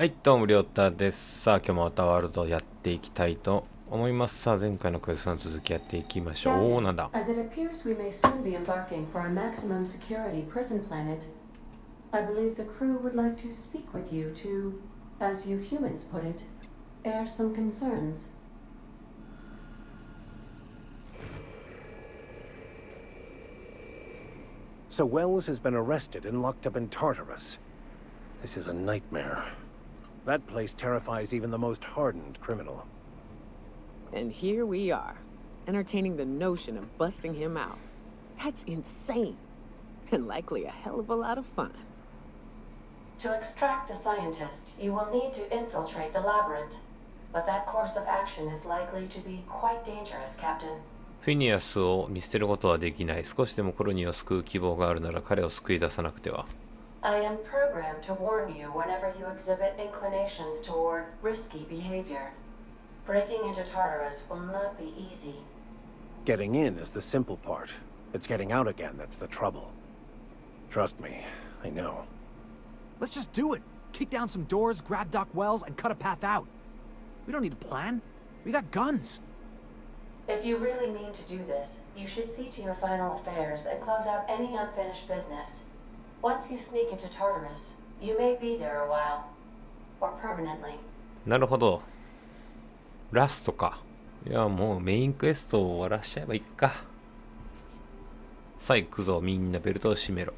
はい、どうもRyoutaです。さあ、今日もアウターワールドやっていきたいと思います。さあ、前回のクエストの続きやっていきましょう。おー、なんだ。As it appears we may soon be embarking for a maximum security prison planet, I believe the crew would like to speak with you to, as you humans put it, air some concerns. So Wells has been arrested and locked up in Tartarus. This is a nightmare. That place terrifies even the most hardened criminal. And here we are, entertaining the notion of busting him out. That's insane. And likely a hell of a lot of fun. To extract the scientist, you will need to infiltrate the labyrinth. But that course of action is likely to be quite dangerous, Captain. フィニアスを見捨てることはできない。少しでもコロニーを救う希望があるなら彼を救い出さなくては。I am programmed to warn you whenever you exhibit inclinations toward risky behavior. Breaking into Tartarus will not be easy. Getting in is the simple part. It's getting out again that's the trouble. Trust me, I know. Let's just do it. Kick down some doors, grab Doc Wells, and cut a path out. We don't need a plan. We got guns. If you really mean to do this, you should see to your final affairs and close out any unfinished business. Once you sneak into Tartarus, you may be there a while. Or permanently. なるほど。ラストか。いや、もうメインクエストを終わらしちゃえばいいか。さあ行くぞ、みんなベルトを締めろ。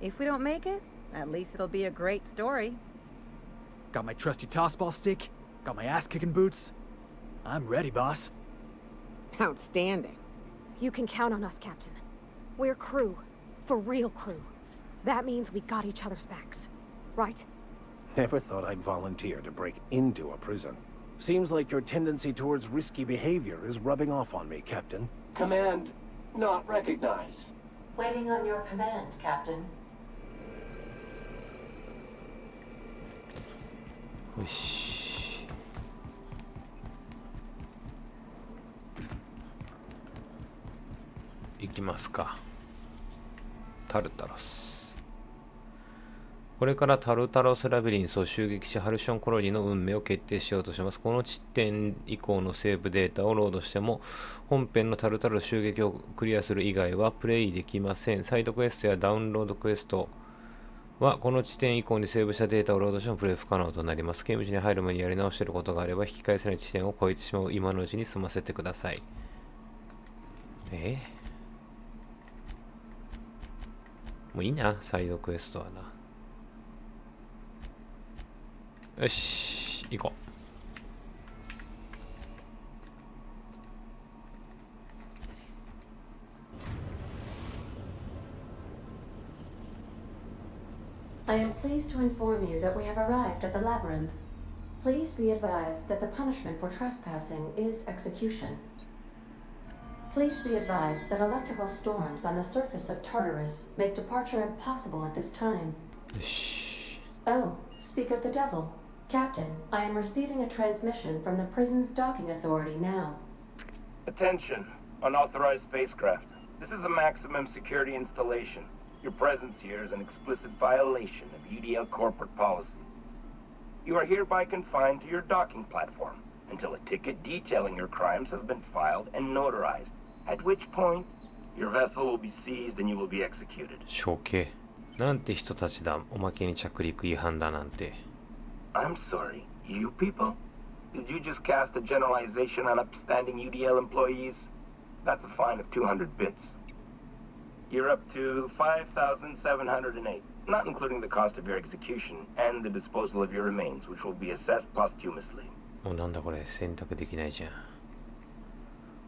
If we don't make it, at least it'll be a great story. Got my trusty tossball stick. Got my ass-kicking boots. I'm ready, boss. Outstanding. You can count on us, Captain. We're crew. For real crew. That means we got each other's backs. Right? Never thought I'd volunteer to break into a prison. Seems like your tendency towards risky behavior is rubbing off on me, Captain. Command not recognized. Waiting on your command, Captain. よし。行きますか。タルタロス。これからタルタロスラビリンスを襲撃し、ハルションコロニーの運命を決定しようとします。この地点以降のセーブデータをロードしても、本編のタルタロス襲撃をクリアする以外はプレイできません。サイドクエストやダウンロードクエストは、この地点以降にセーブしたデータをロードしてもプレイ不可能となります。刑務所に入る前にやり直していることがあれば、引き返せない地点を超えてしまう今のうちに済ませてください。もういいな、サイドクエストはな。よし、行こI am pleased to inform you that we have arrived at the labyrinth. Please be advised that the punishment for trespassing is execution. Please be advised that electrical storms on the surface of Tartarus make departure impossible at this time. う。よし。Oh, speak of the devil. Captain, I am receiving a transmission from the prison's docking authority now. Attention, unauthorized spacecraft. This is a maximum security installation. Your presence here is an explicit violation of UDL corporate policy. You are hereby confined to your docking platform until a ticket detailing your crimes has been filed and notarized, at which point your vessel will be seized and you will be executed. 処刑。なんて人たちだ。おまけに着陸違反だなんて。I'm sorry, you people? Did you just cast a generalization on upstanding UDL employees? That's a fine of 200 bits. You're up to 5,708, not including the cost of your execution and the disposal of your remains, which will be assessed posthumously. もうなんだこれ、選択できないじゃん。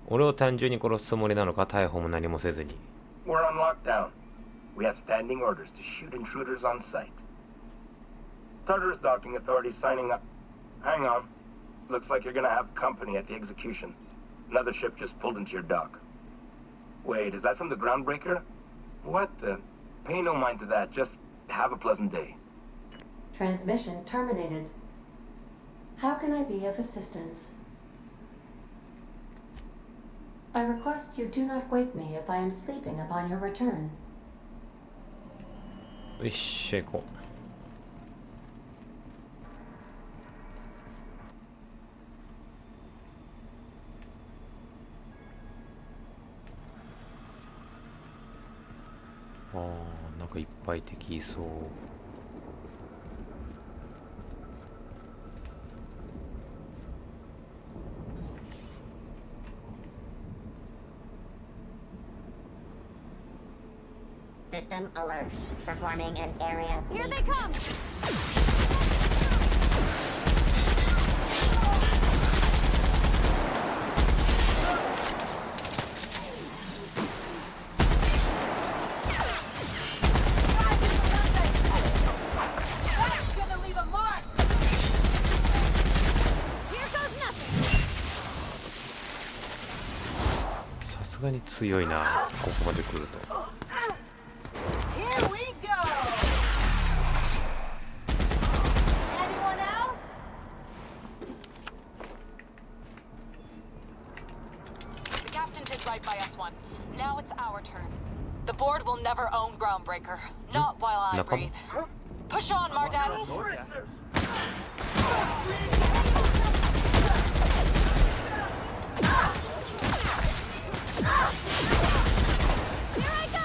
俺を単純に殺すつもりなのか、逮捕も何もせずに。We're on lockdown. We have standing orders to shoot intruders on sight. Tartarus Docking Authority signing up. Hang on. Looks like you're gonna have company at the execution. Another ship just pulled into your dock. Wait, is that from the Groundbreaker? What the? Pay no mind to that. Just have a pleasant day. Transmission terminated. How can I be of assistance? I request you do not wake me if I am sleeping upon your return. よっしゃ、行こかいっぱい敵いそう。System alert. Performing an area Here sweep. they come! さすがに強いな、ここまで来ると。Right by us once. Now it's our turn. The board will never own Groundbreaker. Not while I breathe. Push on, Mardani. Here I go!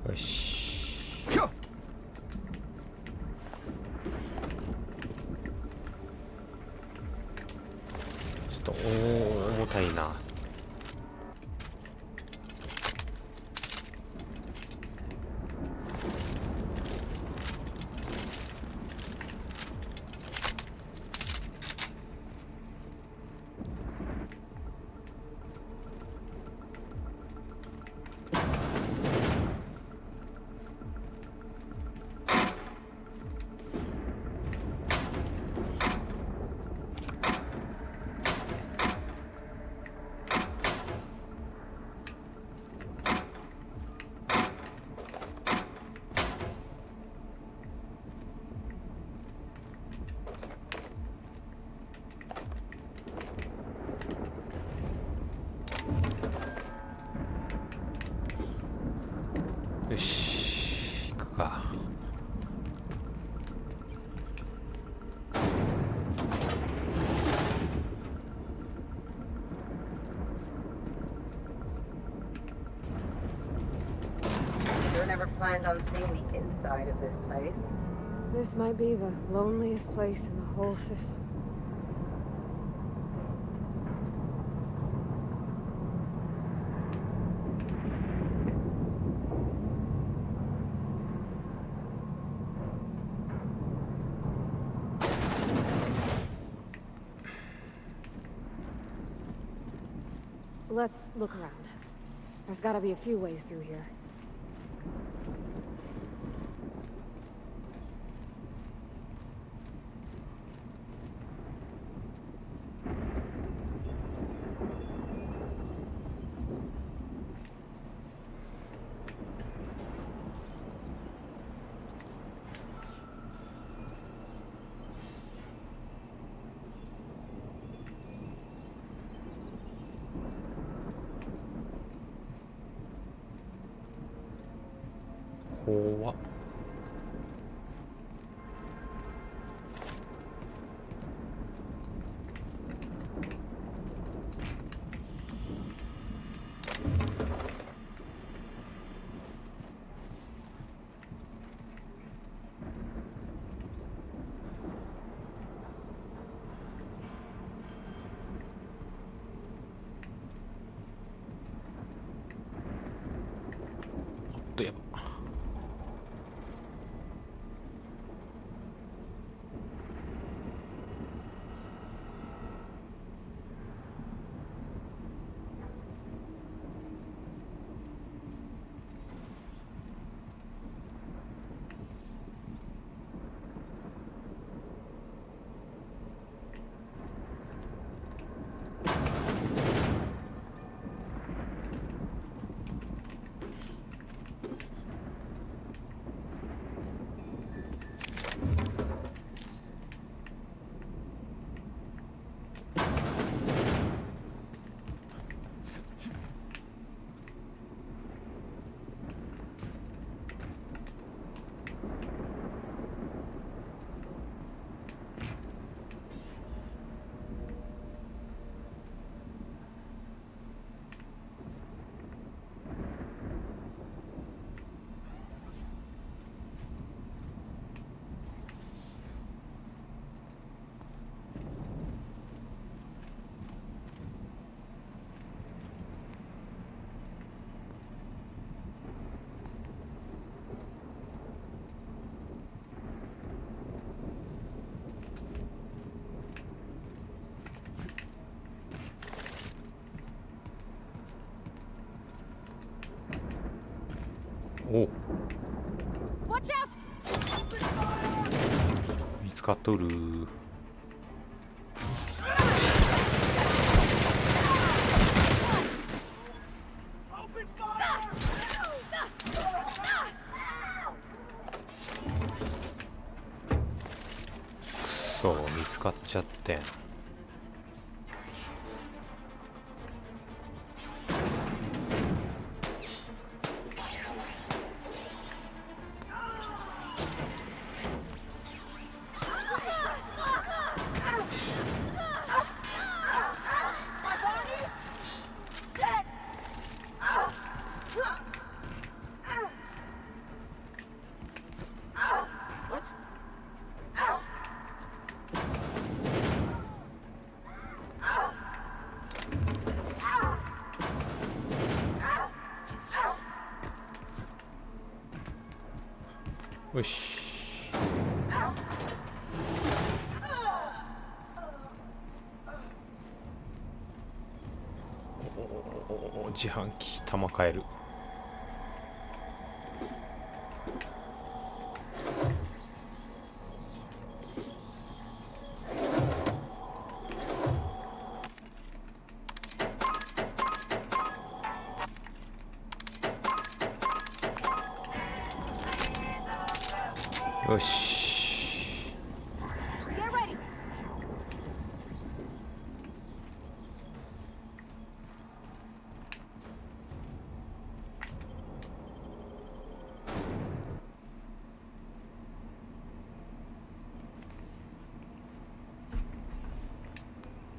よし。ちょっと重たいな。よし、行くか。Sure never planned on seeing the inside of this place. This might be the loneliest place in the whole system. Let's look around. There's gotta be a few ways through here.怖っ。とやば。お、見つかっとる。そう、見つかっちゃってん。よし。お、自販機弾変える。よし。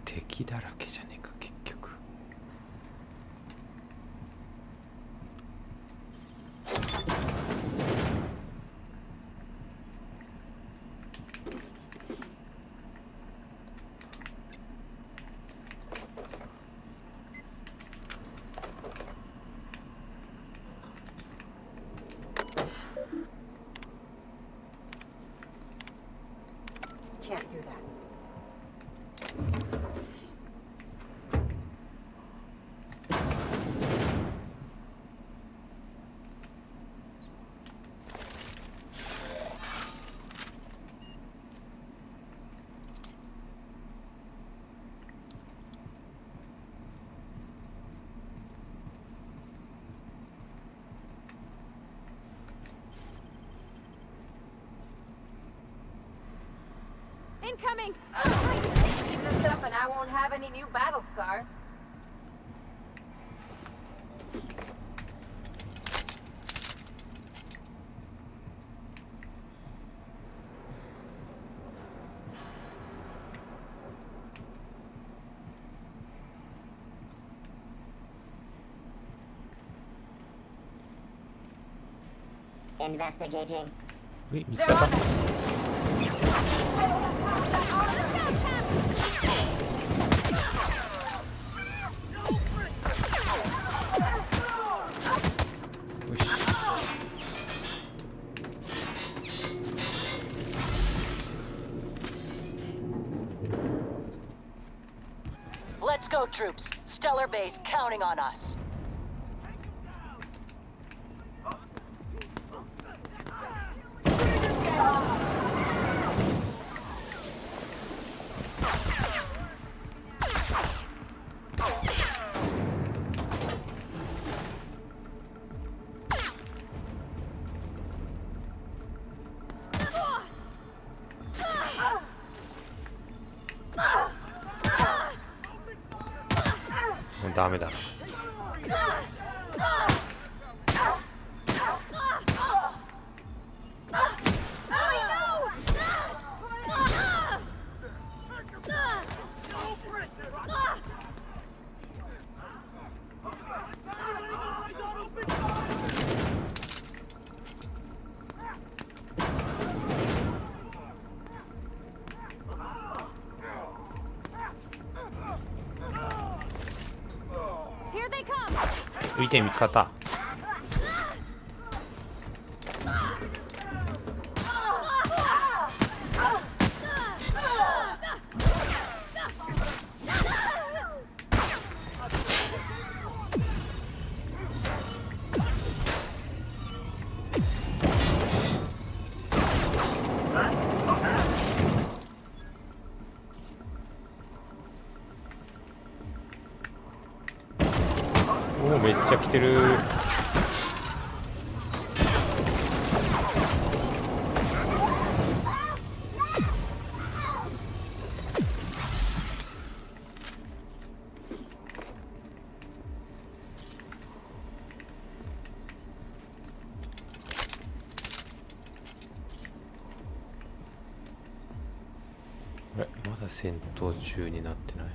敵だらけじゃねえか結局。Can't do that. Incoming! Keep this up and I won't have any new battle scars. Investigating. 見つかった。よし。troops. Stellar base counting on us. Não dá, me dá. Here they come. 浮いて見つかった。おお、めっちゃ来てる。あれ、まだ戦闘中になってない。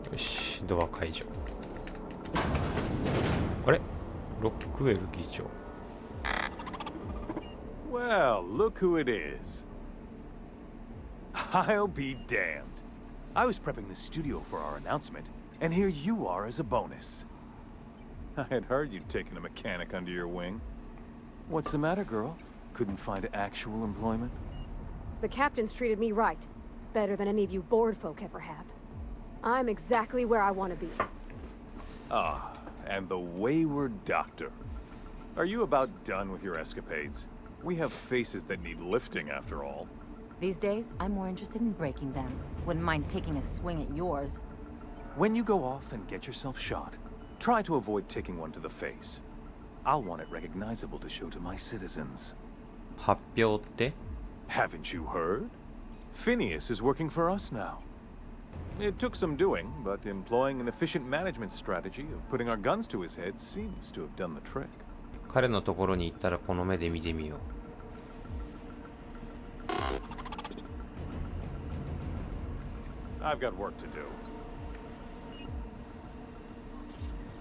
よし、ドア解除。あれ、ロックウェル議長。Well, look who it is. I'll be damned. I was prepping the studio for our announcement, and here you are as a bonus. I had heard you'd taken a mechanic under your wing. What's the matter, girl? Couldn't find actual employment? The captain's treated me right. Better than any of you bored folk ever have. I'm exactly where I want to be. Ah, and the wayward doctor. Are you about done with your escapades? We have faces that need lifting, after all. These days, I'm more interested in breaking them. Wouldn't mind taking a swing at yours. When you go off and get yourself shot, try to avoid taking one to the face. I'll want it recognizable to show to my citizens. 発表って？ Haven't you heard? Phineas is working for us now. It took some doing, but employing an efficient management strategy of putting our guns to his head seems to have done the trick. 彼のところに行ったらこの目で見てみよう。I've got work to do.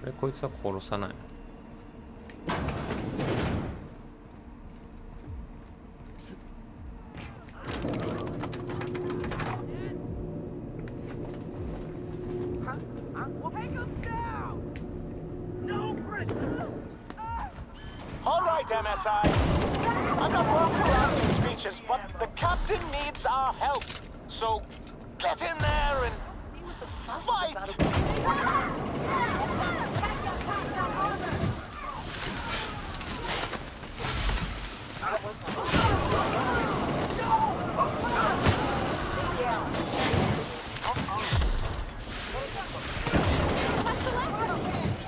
あれ、こいつは殺さない。All right, MSI. I'm not one for loud speeches, but the captain needs our help. So get in there and fight.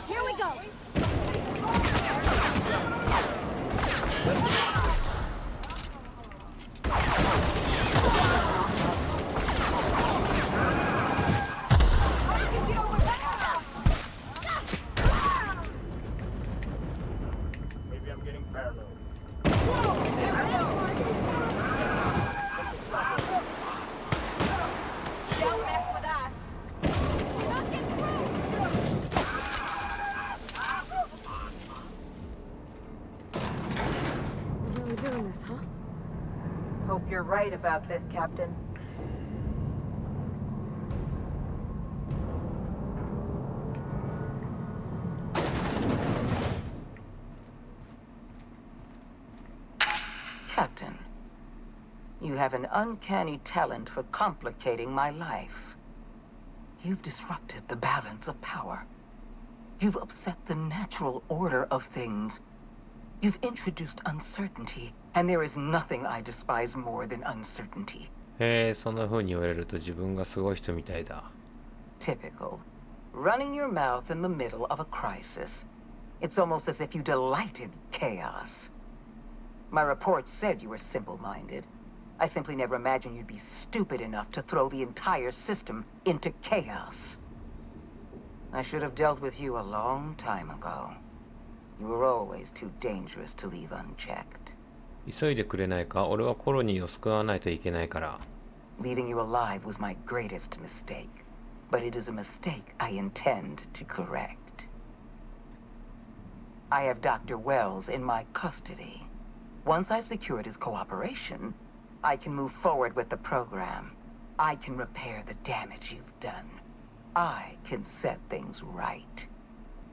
Here we go. Maybe I'm getting paranoid. Don't mess with us. We're really doing this, huh? Hope you're right about this, Captain. You have an uncanny talent for complicating my life. You've disrupted the balance of power. You've upset the natural order of things. You've introduced uncertainty, and there is nothing I despise more than uncertainty. へえ、そんな風に言われると自分がすごい人みたいだ。Typical. Running your mouth in the middle of a crisis. It's almost as if you delighted chaos. My reports said you were simple-minded. I simply never imagined you'd be stupid enough to throw the entire system into chaos. I should have dealt with you a long time ago. You were always too dangerous to leave unchecked. 急いでくれないか？俺はコロニーを救わないといけないから。Leaving you alive was my greatest mistake, but it is a mistake I intend to correct. I have Dr. Wells in my custody. Once I've secured his cooperation, I can move forward with the program. I can repair the damage you've done. I can set things right.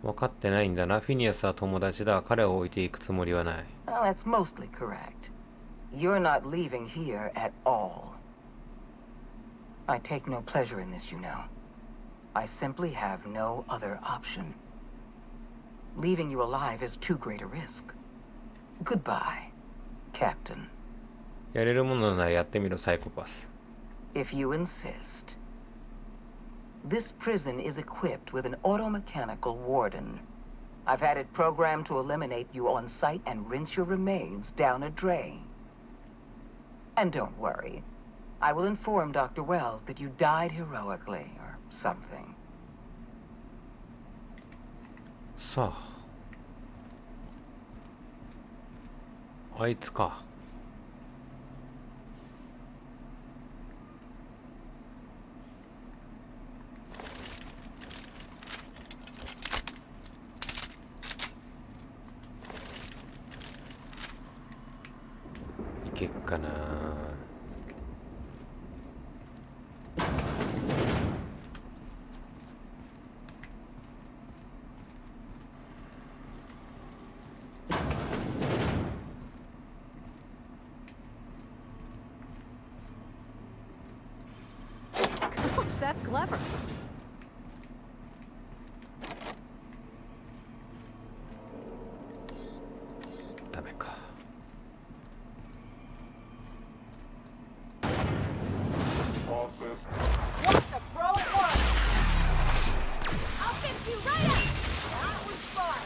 分かってないんだな。フィニアスは友達だ。彼を置いていくつもりはない。Well, that's mostly correct. You're not leaving here at all. I take no pleasure in this, you know. I simply have no other option. Leaving you alive is too great a risk. Goodbye, Captain. やれるものならやってみろ、サイコパス。If you insist. This prison is equipped with an automechanical warden. I've had it programmed to eliminate you on sight and rinse your remains down a drain. And don't worry. I will inform Dr. Wells that you died heroically or something. さあ。あいつか。いけっかな。Gosh, that's clever. ダメか。What the bro what? I'll fix you right up! That was fun!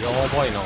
やばいな。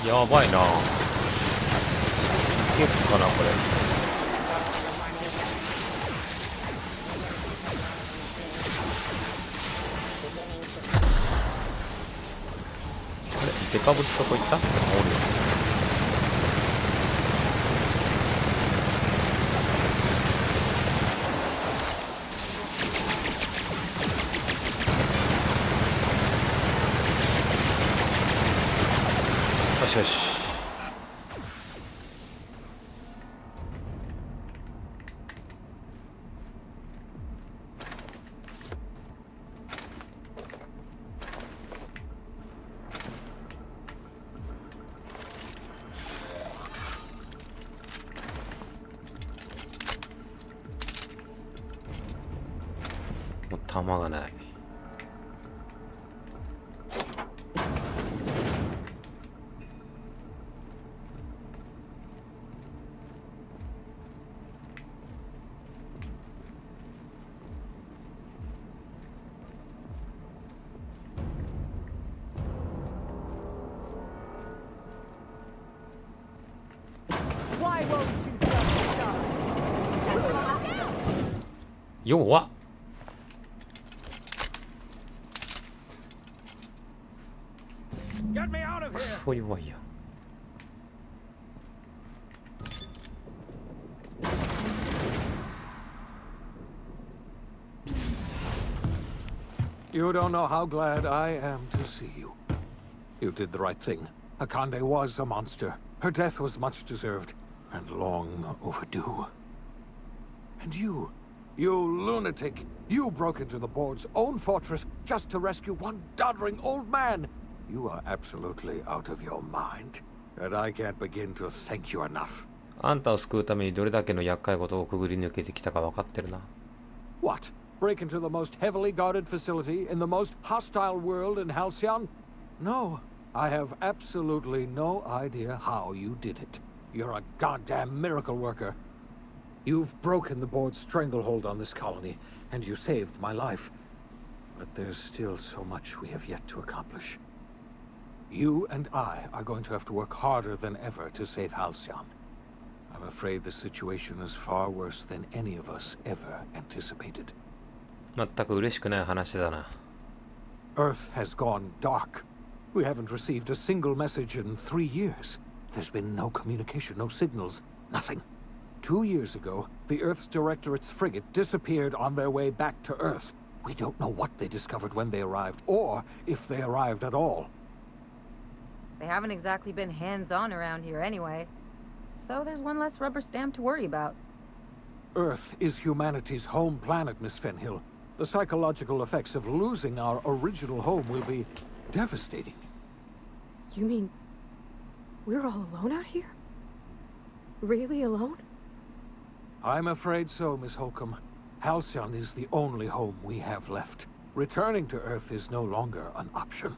やばいな。いけっかなこれ。デカブツどこ行った？おるよ。よしよし。もう弾がない。弱っ。クソ弱いや。You don't know how glad I am to see you. You did the right thing. Akande was a monster. Her death was much deserved, and long overdue. And you lunatic, you broke into the board's own fortress just to rescue one doddering old man. You are absolutely out of your mind, and I can't begin to thank you enough. あんたを救うためにどれだけの厄介事をくぐり抜けてきたか分かってるな。What? Break into the most heavily guarded facility in the most hostile world in Halcyon? No, I have absolutely no idea how you did it. You're a goddamn miracle worker. You've broken the board's stranglehold on this colony, and you saved my life. But there's still so much we have yet to accomplish. You and I are going to have to work harder than ever to save Halcyon. I'm afraid the situation is far worse than any of us ever anticipated. 全く嬉しくない話だな。Earth has gone dark. We haven't received a single message in 3 years. There's been no communication, no signals, nothing. 2 years ago, the Earth's Directorate's frigate disappeared on their way back to Earth. We don't know what they discovered when they arrived, or if they arrived at all. They haven't exactly been hands-on around here anyway. So there's one less rubber stamp to worry about. Earth is humanity's home planet, Miss Fenhill. The psychological effects of losing our original home will be devastating. You mean we're all alone out here? Really alone? I'm afraid so, Miss Holcomb. Halcyon is the only home we have left. Returning to Earth is no longer an option.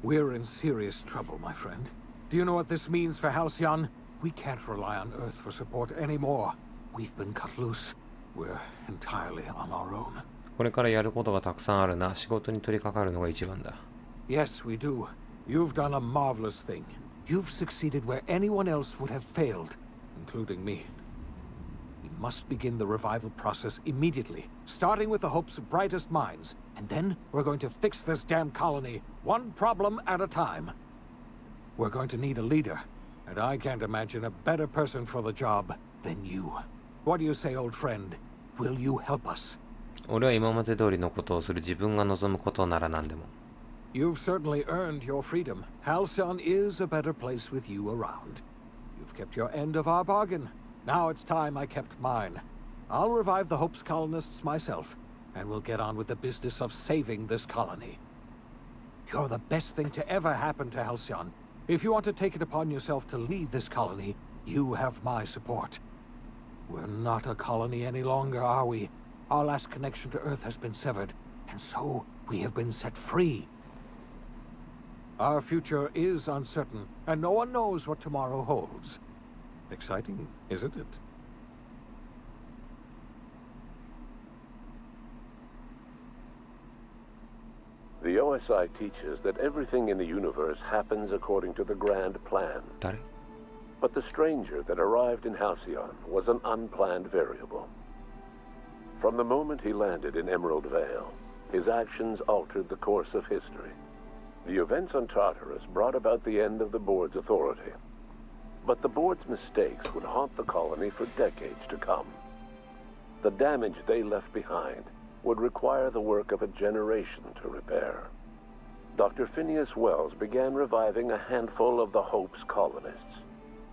We're in serious trouble, my friend. Do you know what this means for Halcyon? We can't rely on Earth for support anymore. We've been cut loose. We're entirely on our own. これからやることがたくさんあるな。仕事に取り掛かるのが一番だ。Yes, we do. You've done a marvelous thing. You've succeeded where anyone else would have failed, including me. We must begin the revival process immediately, starting with the Hope's brightest minds, and then we're going to fix this damn colony, one problem at a time. We're going to need a leader, and I can't imagine a better person for the job than you. What do you say, old friend? Will you help us? 俺は今まで通りのことをする。自分が望むことなら何でも。You've certainly earned your freedom. Halcyon is a better place with you around. You've kept your end of our bargain. Now it's time I kept mine. I'll revive the Hope's colonists myself, and we'll get on with the business of saving this colony. You're the best thing to ever happen to Halcyon. If you want to take it upon yourself to lead this colony, you have my support. We're not a colony any longer, are we? Our last connection to Earth has been severed, and so we have been set free. Our future is uncertain, and no one knows what tomorrow holds. Exciting, isn't it? The OSI teaches that everything in the universe happens according to the grand plan. But the stranger that arrived in Halcyon was an unplanned variable. From the moment he landed in Emerald Vale, his actions altered the course of history. The events on Tartarus brought about the end of the board's authority. But the board's mistakes would haunt the colony for decades to come. The damage they left behind would require the work of a generation to repair. Dr. Phineas Wells began reviving a handful of the Hope's colonists.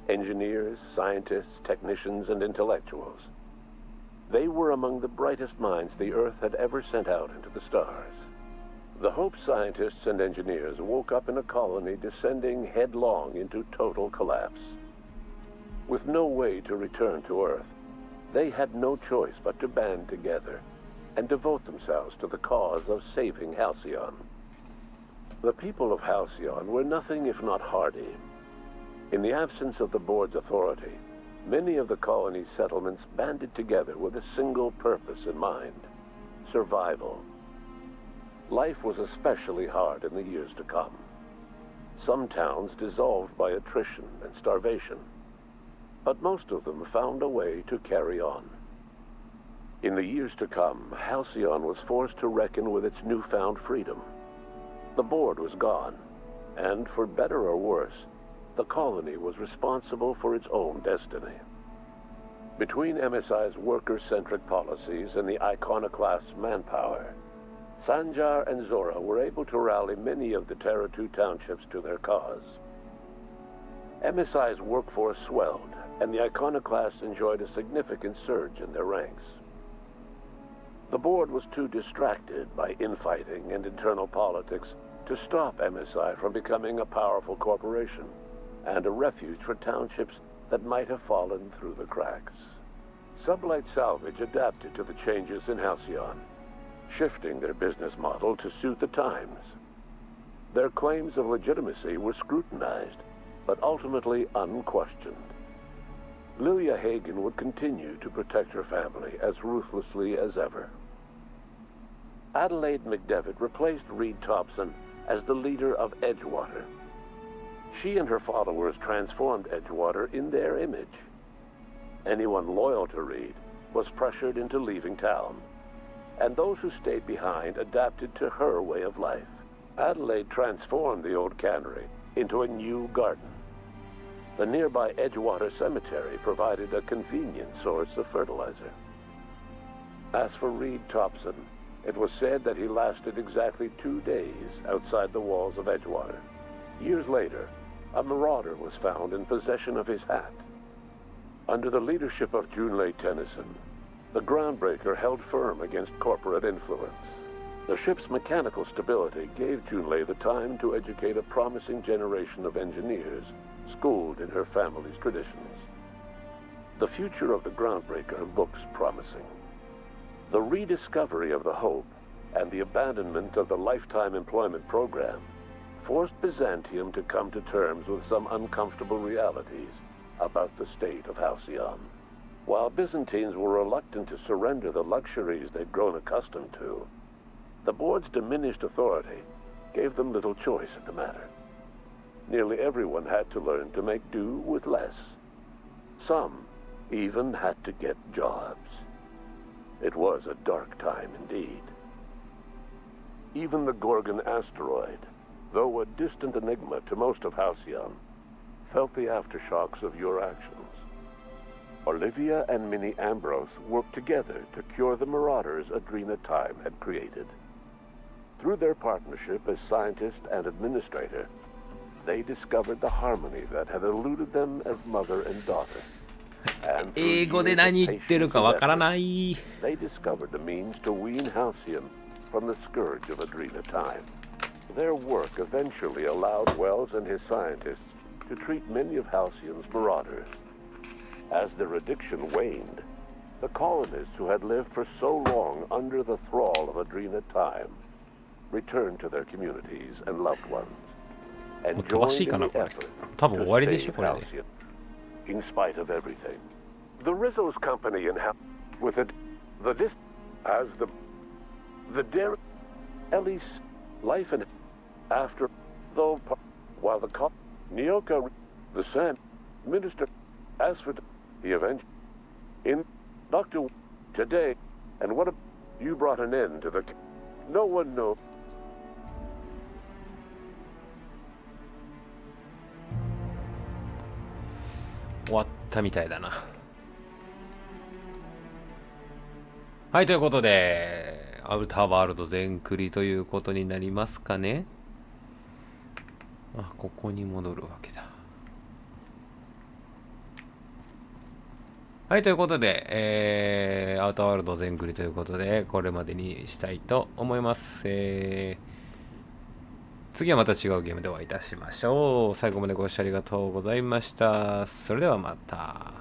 Engineers, scientists, technicians, and intellectuals. They were among the brightest minds the Earth had ever sent out into the stars. The Hope scientists and engineers woke up in a colony descending headlong into total collapse. With no way to return to Earth, they had no choice but to band together and devote themselves to the cause of saving Halcyon. The people of Halcyon were nothing if not hardy. In the absence of the board's authority, many of the colony's settlements banded together with a single purpose in mind: survival. Life was especially hard in the years to come. Some towns dissolved by attrition and starvation, but most of them found a way to carry on. In the years to come, Halcyon was forced to reckon with its newfound freedom. The board was gone, and for better or worse, the colony was responsible for its own destiny. Between MSI's worker-centric policies and the iconoclast's manpower, Sanjar and Zora were able to rally many of the Terra 2 townships to their cause. MSI's workforce swelled, and the iconoclasts enjoyed a significant surge in their ranks. The board was too distracted by infighting and internal politics to stop MSI from becoming a powerful corporation and a refuge for townships that might have fallen through the cracks. Sublight Salvage adapted to the changes in Halcyon, shifting their business model to suit the times. Their claims of legitimacy were scrutinized, but ultimately unquestioned. Lilia Hagen would continue to protect her family as ruthlessly as ever. Adelaide McDevitt replaced Reed Thompson as the leader of Edgewater. She and her followers transformed Edgewater in their image. Anyone loyal to Reed was pressured into leaving town, and those who stayed behind adapted to her way of life. Adelaide transformed the old cannery into a new garden. The nearby Edgewater Cemetery provided a convenient source of fertilizer. As for Reed Thompson, it was said that he lasted exactly 2 days outside the walls of Edgewater. Years later, a marauder was found in possession of his hat. Under the leadership of Junlei Tennyson, the Groundbreaker held firm against corporate influence. The ship's mechanical stability gave Junlei the time to educate a promising generation of engineers schooled in her family's traditions. The future of the Groundbreaker looks promising. The rediscovery of the Hope and the abandonment of the lifetime employment program forced Byzantium to come to terms with some uncomfortable realities about the state of Halcyon. While Byzantines were reluctant to surrender the luxuries they'd grown accustomed to, the board's diminished authority gave them little choice in the matter. Nearly everyone had to learn to make do with less. Some even had to get jobs. It was a dark time indeed. Even the Gorgon asteroid, though a distant enigma to most of Halcyon, felt the aftershocks of your actions. Olivia and Minnie Ambrose worked together to cure the marauders Adrena Time had created. Through their partnership as scientist and administrator, they discovered the harmony that had eluded them as mother and daughter. And英語で何言ってるかわからない。 they discovered the means to wean Halcyon from the scourge of Adrena Time. Their work eventually allowed Wells and his scientists to treat many of Halcyon's marauders. As their addiction waned, the colonists who had lived for so long under the thrall of Adrena Time returned to their communities and loved ones, and joined in the effort to save Halcyon, in spite of everything. The Rizzo's company in with it, as the dairy, Ellie's life and after, though, while the Nyoka, the Sand Minister, as for the event in Dr. today, and what you brought an end to the. No one knows. 終わったみたいだな。はい、ということで、アウターワールド全クリということになりますかね。あ、ここに戻るわけだ。はい、ということで、アウターワールド全クリということで、これまでにしたいと思います。次はまた違うゲームでお会いいたしましょう。最後までご視聴ありがとうございました。それではまた。